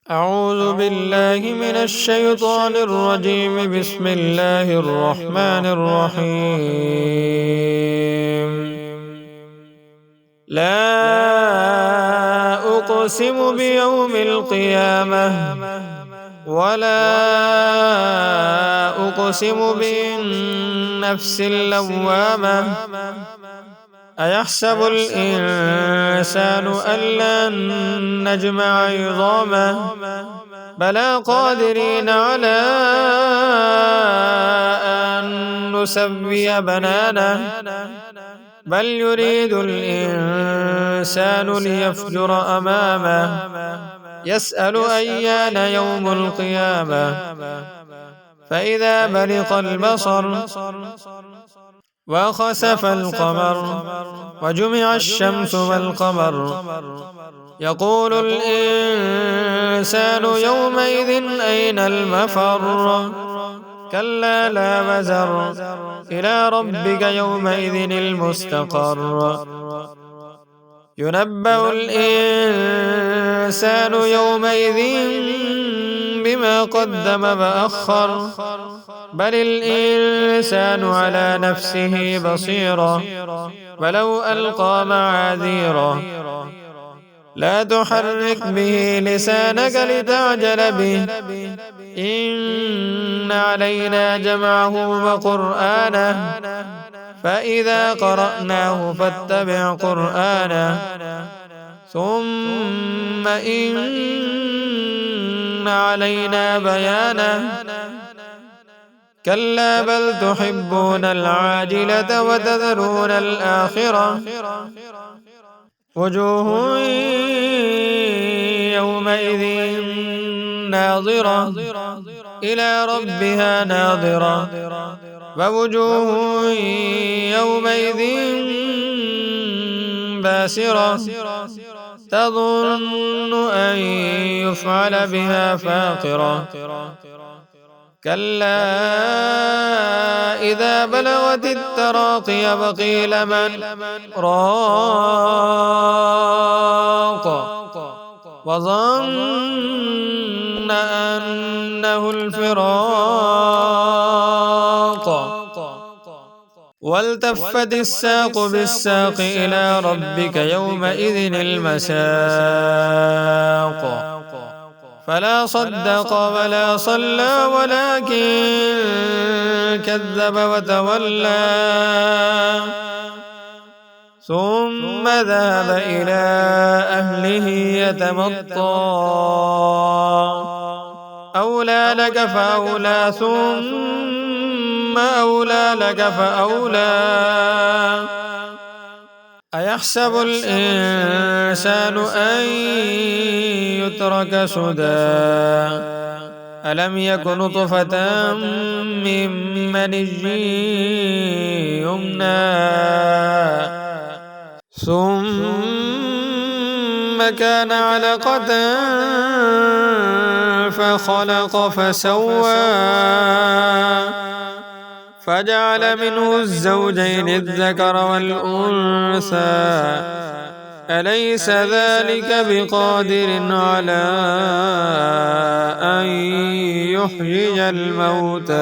أعوذ بالله من الشيطان الرجيم. بسم الله الرحمن الرحيم. لا أقسم بيوم القيامة ولا أقسم بالنفس اللوامة. أيحسب الإنسان أن لن نجمع عظامه بلى قادرين على أن نسوي بنانه بل يريد الإنسان ليفجر أمامه يسأل أيان يوم القيامة فإذا برق البصر وخسف القمر وجمع الشمس والقمر يقول الإنسان يومئذ أين المفر كلا لا وزر إلى ربك يومئذ المستقر ينبأ الإنسان يومئذ بما قدم وأخر بل الإنسان على نفسه بصيرة ولو ألقى معاذيره لا تحرك به لسانك لتعجل به إن علينا جمعه وقرآنه فإذا قرأناه فاتبع قرآنه ثم إن علينا بيانه كلا بل تحبون العاجلة وتذرون الآخرة وجوه يومئذ ناظرة إلى ربها ناظرة ووجوه يومئذ باسرة تظن أن يفعل بها فاقرة كلا إذا بلغت التراقي وقيل من راق وظن أنه الفراق والتفت الساق بالساق إلى ربك يومئذ المساق فلا صدق ولا صلى ولكن كذب وتولى ثم ذهب إلى أهله يتمطى أولى لك فأولى ثم أولى لك فأولى أيحسب الإنسان أن يترك سدى ألم يك نطفة من مني يمنى ثم كان علقة فخلق فسوى فجعل منه الزوجين الذكر والأنثى أليس ذلك بقادر على أن يحيي الموتى